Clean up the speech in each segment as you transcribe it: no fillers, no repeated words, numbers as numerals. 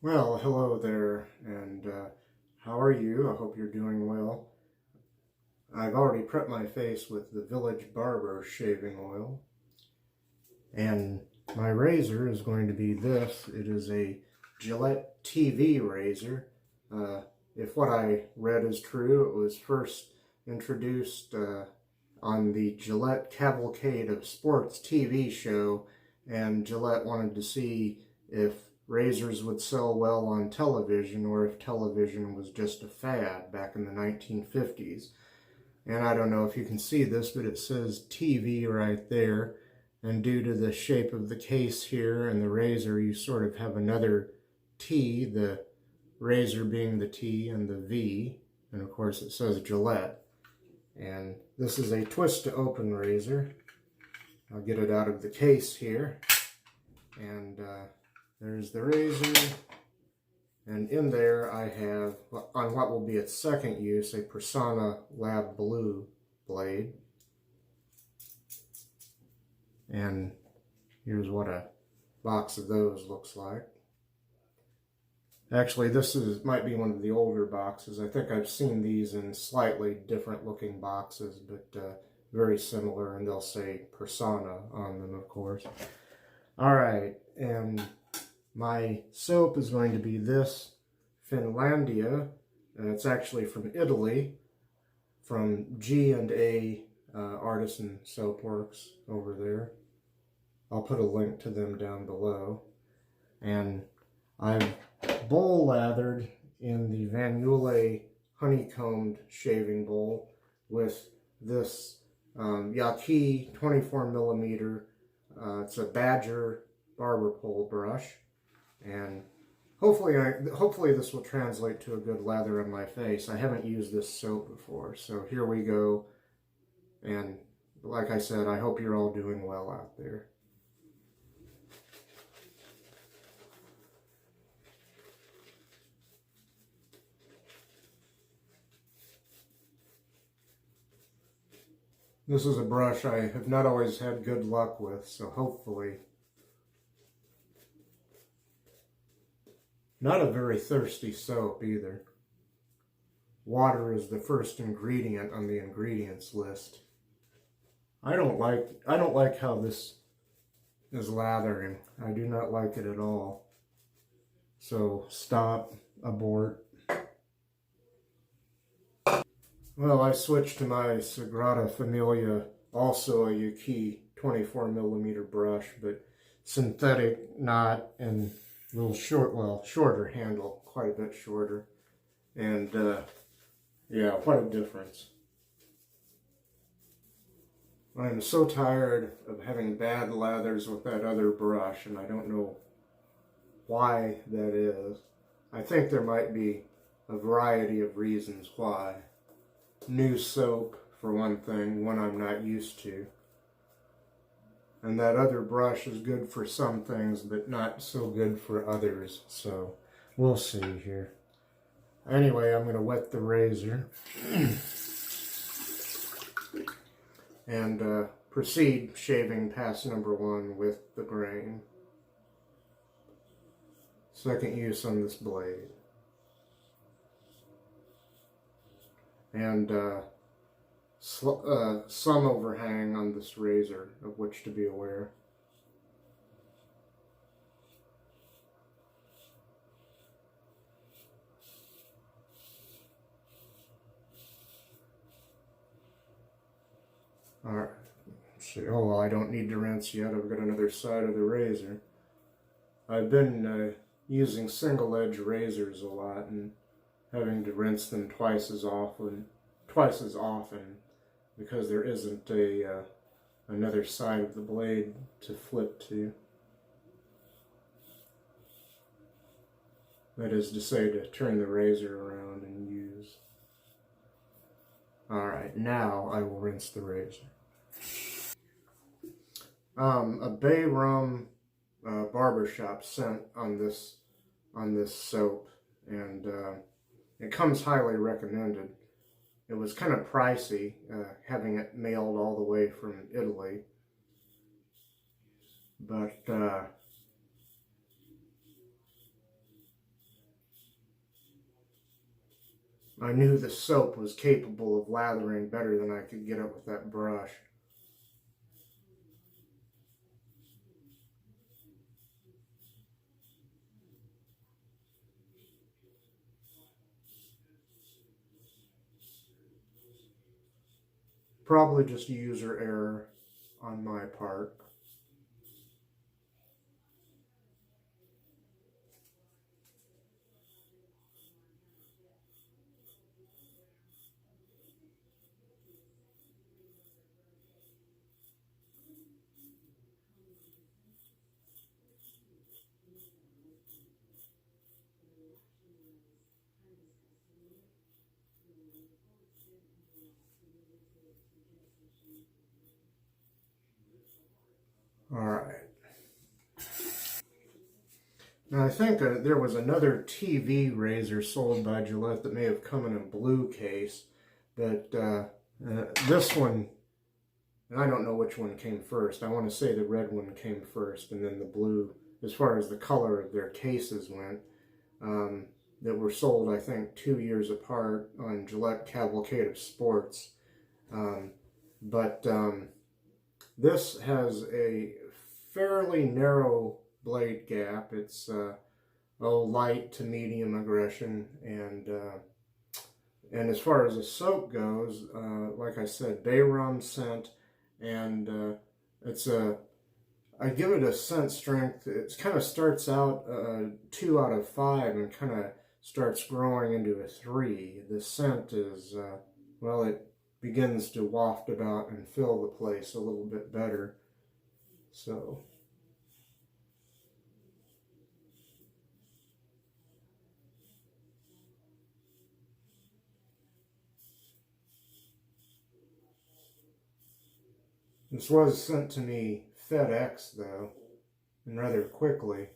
Well, hello there, and how are you? I hope you're doing well. I've already prepped my face with the Village Barber shaving oil, and my razor is going to be this. It is a Gillette TV razor. If what I read is true, it was first introduced on the Gillette Cavalcade of Sports TV show, and Gillette wanted to see if razors would sell well on television or if television was just a fad back in the 1950s. And I don't know if you can see this, but it says TV right there. And due to the shape of the case here and the razor, you sort of have another T, the razor being the T and the V. And of course it says Gillette. And this is a twist to open razor. I'll get it out of the case here. And there's the razor, and in there I have, on what will be its second use, a Personna Lab Blue blade. And here's what a box of those looks like. Actually, might be one of the older boxes. I think I've seen these in slightly different looking boxes, but very similar, and they'll say Personna on them, of course. Alright, and my soap is going to be this Finlandia. It's actually from Italy, from G&A Artisan Soap Works over there. I'll put a link to them down below. And I've bowl lathered in the Van Yule honeycombed shaving bowl with this Yaqi 24mm. It's a Badger barber pole brush. And hopefully this will translate to a good lather on my face. I haven't used this soap before, so here we go. And like I said, I hope you're all doing well out there. This is a brush I have not always had good luck with, so hopefully. Not a very thirsty soap either. Water is the first ingredient on the ingredients list. I don't like how this is lathering. I do not like it at all. So stop, abort. Well, I switched to my Sagrada Familia, also a Yaqi 24mm brush, but synthetic knot and a little shorter handle, quite a bit shorter. And yeah, what a difference. I'm so tired of having bad lathers with that other brush, and I don't know why that is. I think there might be a variety of reasons why. New soap, for one thing, one I'm not used to. And that other brush is good for some things, but not so good for others. So, we'll see here. Anyway, I'm going to wet the razor. And proceed shaving pass number 1 with the grain. Second use on this blade. And some overhang on this razor, of which to be aware. Alright, let's see. Oh, well, I don't need to rinse yet. I've got another side of the razor. I've been using single edge razors a lot and having to rinse them twice as often because there isn't another side of the blade to flip to. That is to say, to turn the razor around and use. Alright, now I will rinse the razor. A Bay Rum barbershop scent on this soap, and it comes highly recommended. It was kind of pricey, having it mailed all the way from Italy, but I knew the soap was capable of lathering better than I could get it with that brush. Probably just user error on my part. All right. Now I think there was another TV razor sold by Gillette that may have come in a blue case, but this one, and I don't know which one came first. I want to say the red one came first, and then the blue, as far as the color of their cases went, that were sold, I think, 2 years apart on Gillette Cavalcade of Sports. This has a fairly narrow blade gap. It's light to medium aggression, and as far as the soap goes, like I said, bay rum scent, and I give it a scent strength. It kind of starts out 2 out of 5 and kind of starts growing into a 3. The scent is, well, it begins to waft about and fill the place a little bit better. So this was sent to me FedEx, though, and rather quickly.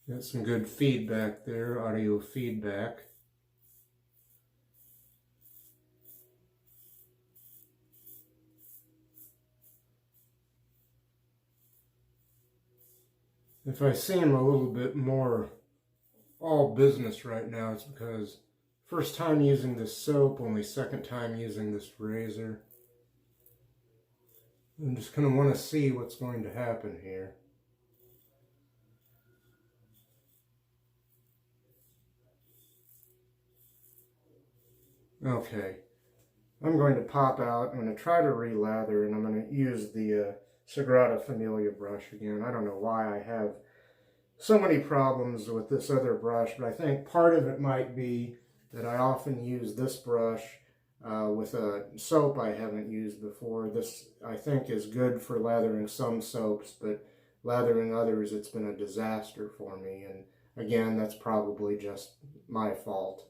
Got some good feedback there, audio feedback. If I seem a little bit more all business right now, it's because first time using this soap, only second time using this razor. I'm just going to want to see what's going to happen here. Okay, I'm going to pop out. I'm going to try to re-lather, and I'm going to use the Sagrada Familia brush again. I don't know why I have so many problems with this other brush, but I think part of it might be that I often use this brush with a soap I haven't used before. This, I think, is good for lathering some soaps, but lathering others, it's been a disaster for me. And again, that's probably just my fault.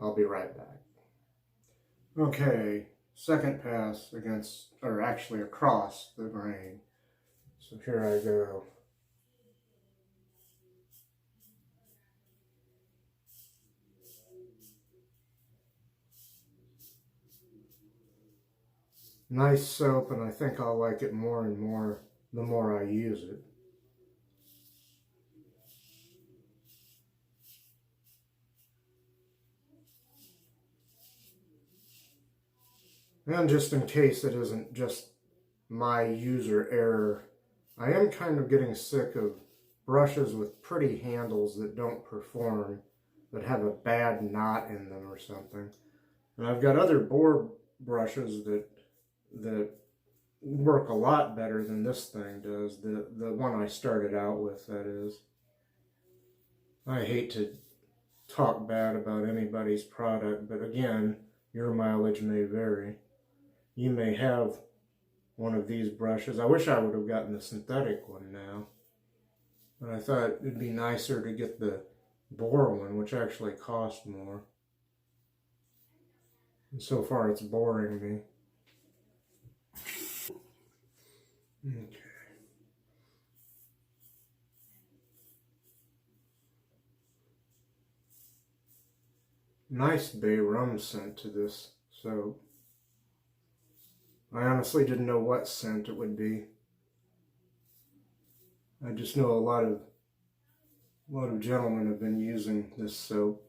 I'll be right back. Okay, second pass against, or actually across the grain. So here I go. Nice soap, and I think I'll like it more and more the more I use it. And just in case it isn't just my user error, I am kind of getting sick of brushes with pretty handles that don't perform, that have a bad knot in them or something. And I've got other boar brushes that work a lot better than this thing does. The one I started out with, that is. I hate to talk bad about anybody's product, but again, your mileage may vary. You may have one of these brushes. I wish I would have gotten the synthetic one now, but I thought it'd be nicer to get the boar one, which actually cost more. And so far it's boring me. Okay. Nice bay rum scent to this soap. I honestly didn't know what scent it would be. I just know a lot of gentlemen have been using this soap.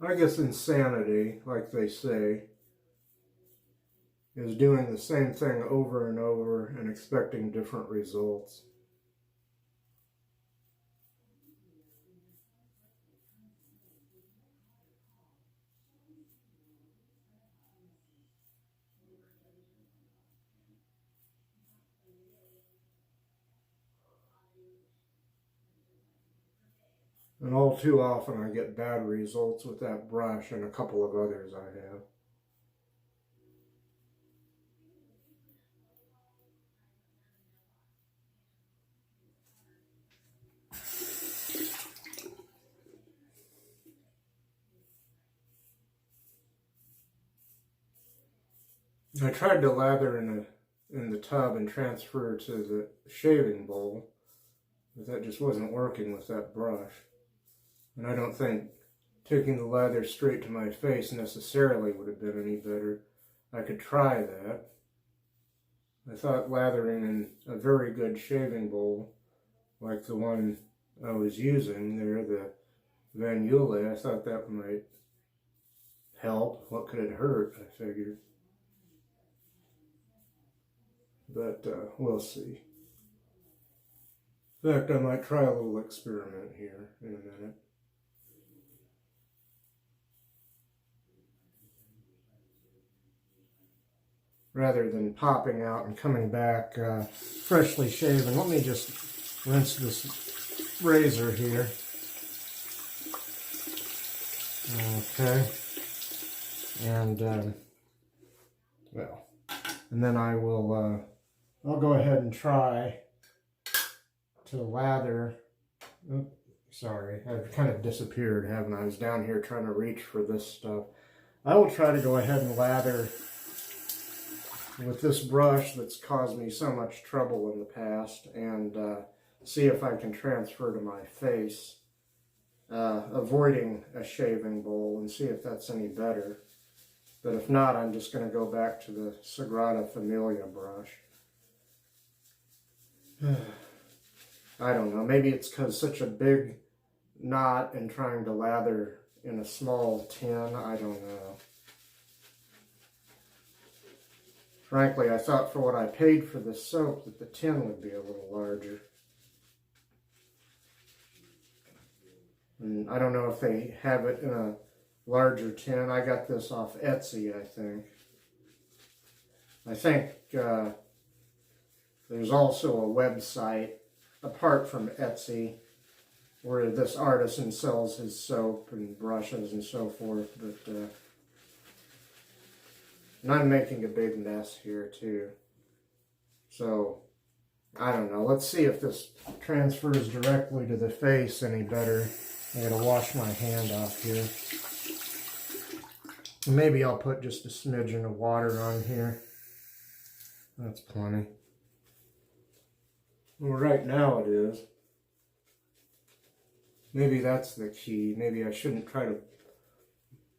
I guess insanity, like they say, is doing the same thing over and over and expecting different results. And all too often I get bad results with that brush and a couple of others I have. I tried to lather in the tub and transfer to the shaving bowl, but that just wasn't working with that brush. And I don't think taking the lather straight to my face necessarily would have been any better. I could try that. I thought lathering in a very good shaving bowl, like the one I was using there, the Van Yule, I thought that might help. What could it hurt, I figured. But we'll see. In fact, I might try a little experiment here in a minute. Rather than popping out and coming back freshly shaven, let me just rinse this razor here. Okay. And, well, and then I will, I'll go ahead and try to lather. Oops, sorry, I've kind of disappeared, haven't I? I was down here trying to reach for this stuff. I will try to go ahead and lather with this brush that's caused me so much trouble in the past, and see if I can transfer to my face, avoiding a shaving bowl, and see if that's any better. But if not, I'm just going to go back to the Sagrada Familia brush. I don't know, maybe it's because such a big knot and trying to lather in a small tin, I don't know. Frankly, I thought for what I paid for this soap that the tin would be a little larger. And I don't know if they have it in a larger tin. I got this off Etsy, I think. I think there's also a website, apart from Etsy, where this artisan sells his soap and brushes and so forth, but and I'm making a big mess here too. So, I don't know. Let's see if this transfers directly to the face any better. I gotta wash my hand off here. Maybe I'll put just a smidgen of water on here. That's plenty. Well, right now it is. Maybe that's the key. Maybe I shouldn't try to,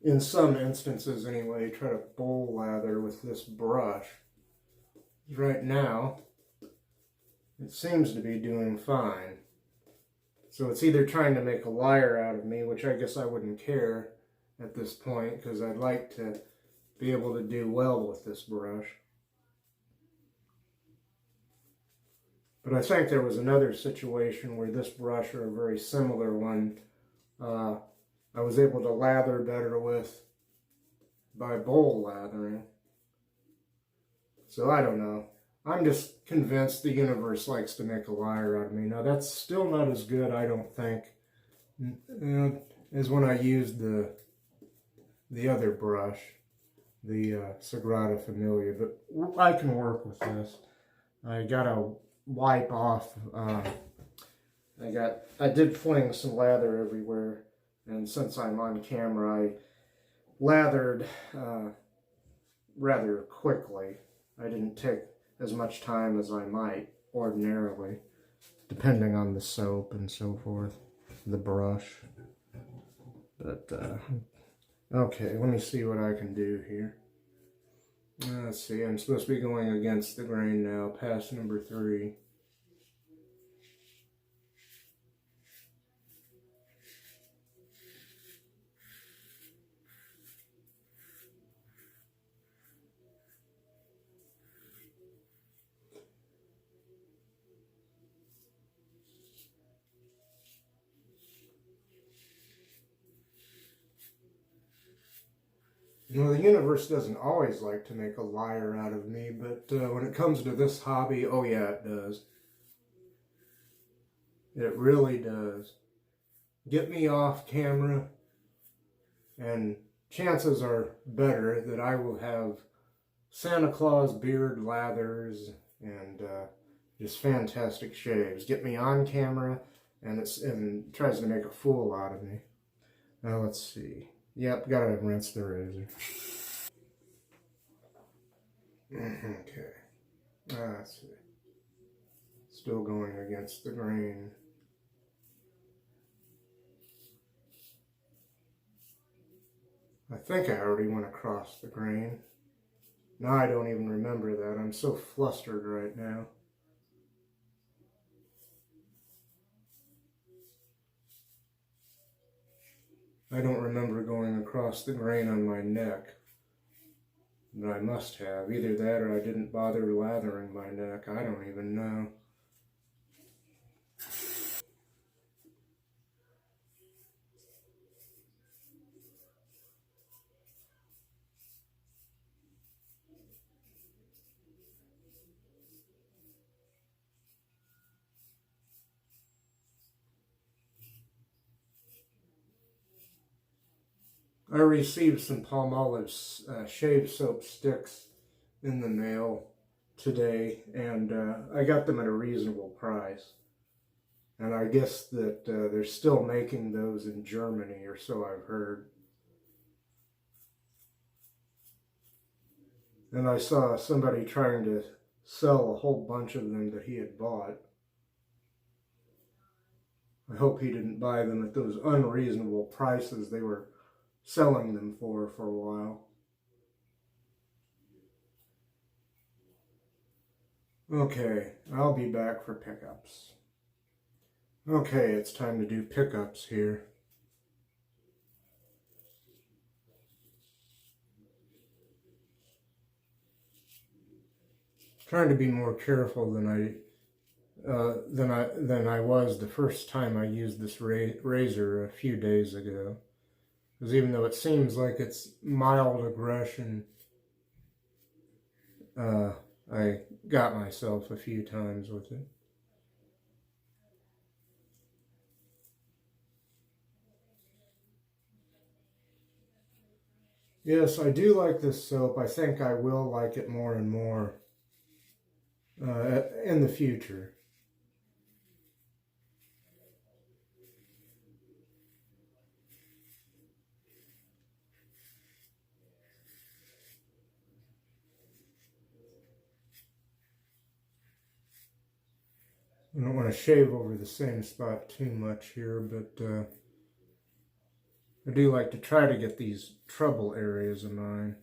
in some instances anyway, try to bowl lather with this brush. Right now, it seems to be doing fine. So it's either trying to make a liar out of me, which I guess I wouldn't care at this point, because I'd like to be able to do well with this brush. But I think there was another situation where this brush, or a very similar one, I was able to lather better with by bowl lathering. So I don't know. I'm just convinced the universe likes to make a liar out of me. Now that's still not as good, I don't think, as when I used the other brush. the Sagrada Familia, but I can work with this. I gotta wipe off, I did fling some lather everywhere, and since I'm on camera, I lathered rather quickly. I didn't take as much time as I might ordinarily, depending on the soap and so forth, the brush. But, okay, let me see what I can do here. Let's see, I'm supposed to be going against the grain now, pass number 3. You know, the universe doesn't always like to make a liar out of me, but when it comes to this hobby, oh yeah, it does. It really does. Get me off camera, and chances are better that I will have Santa Claus beard lathers and just fantastic shaves. Get me on camera, and it tries to make a fool out of me. Now let's see. Yep, gotta rinse the razor. Okay. Let's see. Still going against the grain. I think I already went across the grain. Now I don't even remember that. I'm so flustered right now. I don't remember going across the grain on my neck. But I must have. Either that or I didn't bother lathering my neck. I don't even know. I received some Palmolive shave soap sticks in the mail today, and I got them at a reasonable price. And I guess that they're still making those in Germany, or so I've heard. And I saw somebody trying to sell a whole bunch of them that he had bought. I hope he didn't buy them at those unreasonable prices they were selling them for a while. Okay, I'll be back for pickups. Okay, it's time to do pickups here. Trying to be more careful than I was the first time I used this razor a few days ago. Because even though it seems like it's mild aggression, I got myself a few times with it. Yes, I do like this soap. I think I will like it more and more in the future. I don't want to shave over the same spot too much here, but I do like to try to get these trouble areas of mine.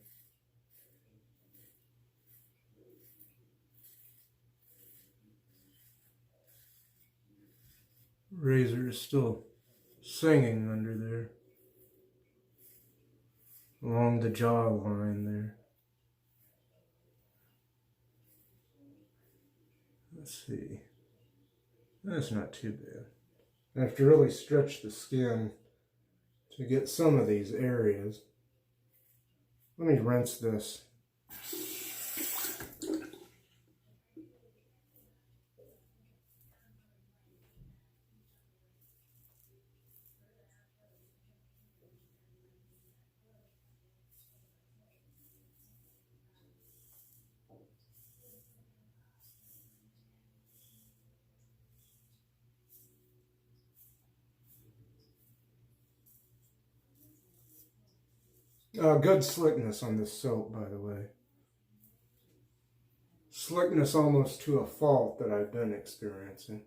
Razor is still singing under there, along the jawline there. Let's see. That's not too bad. I have to really stretch the skin to get some of these areas. Let me rinse this. Good slickness on this soap, by the way. Slickness almost to a fault that I've been experiencing.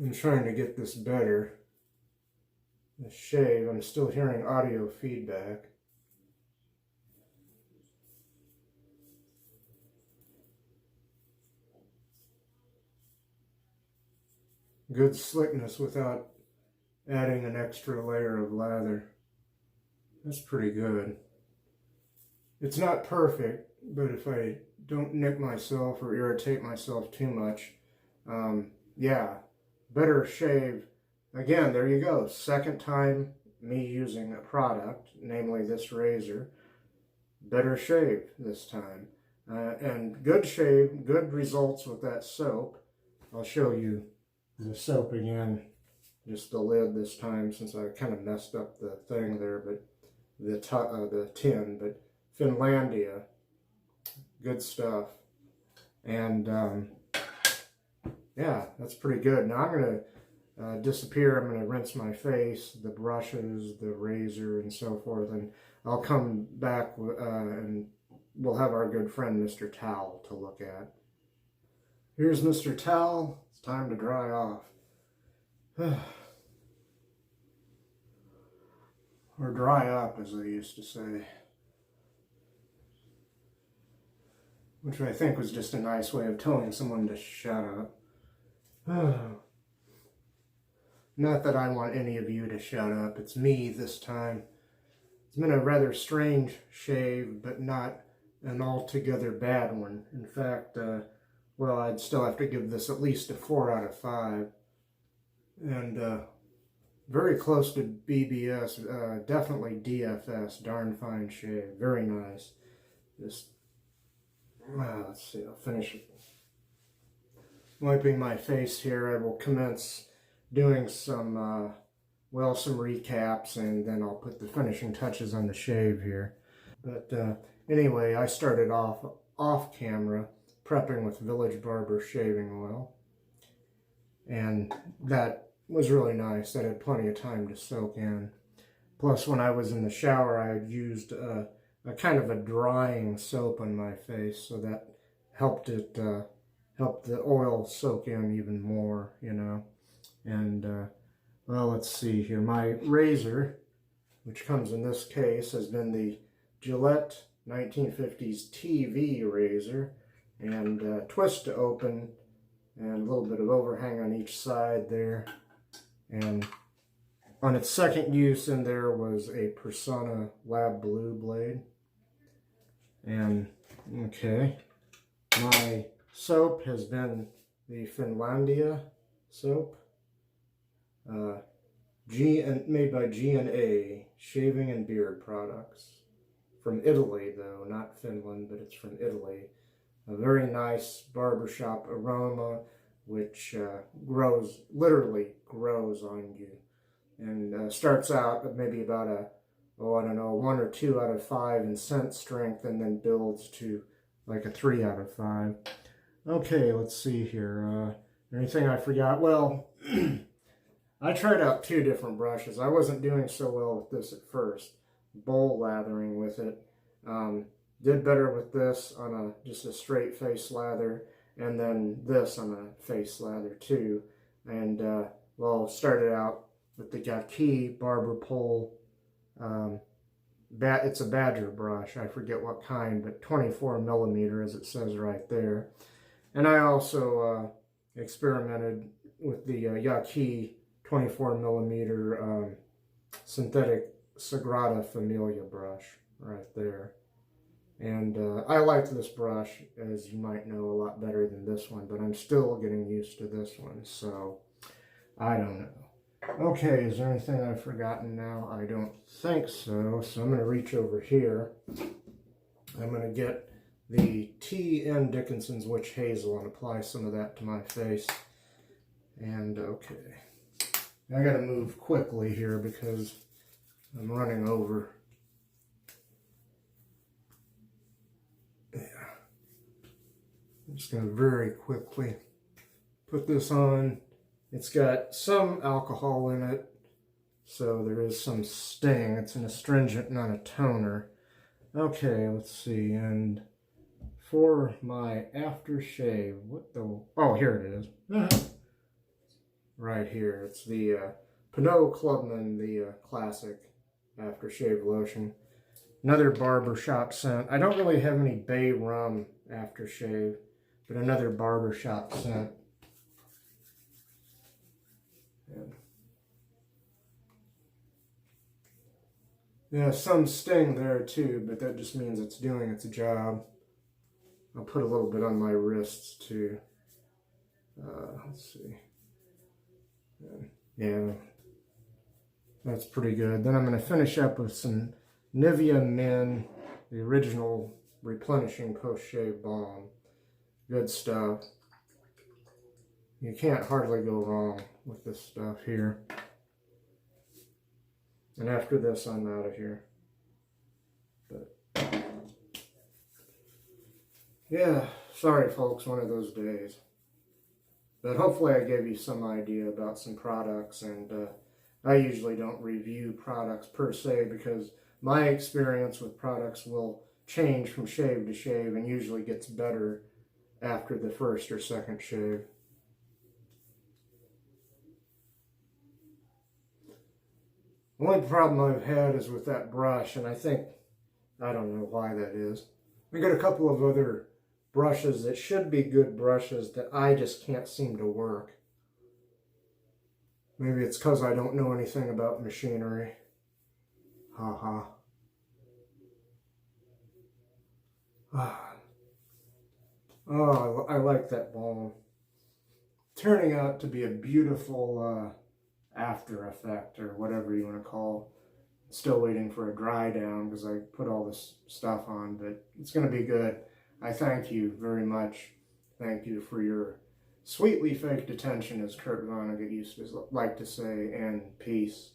I'm trying to get this better. The shave, I'm still hearing audio feedback. Good slickness without adding an extra layer of lather. That's pretty good. It's not perfect, but if I don't nick myself or irritate myself too much, yeah, better shave. Again, there you go. Second time me using a product, namely this razor. Better shave this time. And good shave, good results with that soap. I'll show you the soap again, just the lid this time since I kind of messed up the thing there, but the tin, but Finlandia, good stuff. And yeah, that's pretty good. Now I'm going to disappear. I'm going to rinse my face, the brushes, the razor, and so forth, and I'll come back and we'll have our good friend Mr. Towel to look at. Here's Mr. Towel. It's time to dry off. Or dry up, as they used to say. Which I think was just a nice way of telling someone to shut up. Not that I want any of you to shut up. It's me this time. It's been a rather strange shave, but not an altogether bad one. In fact, well, I'd still have to give this at least a 4 out of 5. And very close to BBS, definitely DFS, darn fine shave, very nice. Just, let's see, I'll finish wiping my face here. I will commence doing some, well, some recaps, and then I'll put the finishing touches on the shave here. But anyway, I started off camera prepping with Village Barber shaving oil, and that was really nice. That had plenty of time to soak in. Plus, when I was in the shower, I had used a kind of a drying soap on my face, so that helped it helped the oil soak in even more, you know. And well, let's see here. My razor, which comes in this case, has been the Gillette 1950s TV razor, and twist to open, and a little bit of overhang on each side there. And on its second use in there was a Personna Lab Blue blade. And, okay, my soap has been the Finlandia soap, made by G&A, Shaving and Beard Products. From Italy, though, not Finland, but it's from Italy. A very nice barbershop aroma, which literally grows on you. And starts out at maybe about a, I don't know, 1 or 2 out of 5 in scent strength, and then builds to like a 3 out of 5. Okay, let's see here. Anything I forgot? Well, I tried out 2 different brushes. I wasn't doing so well with this at first. Bowl lathering with it. Did better with this on just a straight face lather, and then this on a face lather too. And well, started out with the Yaqi Barber pole. It's a Badger brush. I forget what kind, but 24 millimeter, as it says right there. And I also experimented with the Yaqi 24 millimeter synthetic Sagrada Familia brush right there. And I liked this brush, as you might know, a lot better than this one, but I'm still getting used to this one, so I don't know. Okay, is there anything I've forgotten now? I don't think so, so I'm going to reach over here. I'm going to get the tea in Dickinson's Witch Hazel and apply some of that to my face. And okay, I got to move quickly here because I'm running over. Yeah, I'm just going to very quickly put this on It's got some alcohol in it, so there is some sting. It's an astringent, not a toner. Okay, let's see. And for my aftershave, what the... Oh, here it is. Right here. It's the Pinaud Clubman, the classic aftershave lotion. Another barbershop scent. I don't really have any bay rum aftershave, but another barbershop scent. Yeah, some sting there too, but that just means it's doing its job. I'll put a little bit on my wrists too. Let's see. Yeah, that's pretty good. Then I'm going to finish up with some Nivea Men, the original replenishing post-shave balm. Good stuff. You can't hardly go wrong with this stuff here. And after this, I'm out of here. But yeah, sorry folks, one of those days. But hopefully I gave you some idea about some products, and I usually don't review products per se because my experience with products will change from shave to shave and usually gets better after the first or second shave. The only problem I've had is with that brush, and I don't know why that is. I got a couple of other brushes that should be good brushes that I just can't seem to work. Maybe it's because I don't know anything about machinery. Ha ha. Oh, I like that balm. Turning out to be a beautiful after effect, or whatever you want to call. Still waiting for a dry down because I put all this stuff on, but it's going to be good. I thank you very much. Thank you for your sweetly faked attention, as Kurt Vonnegut used to like to say, and peace.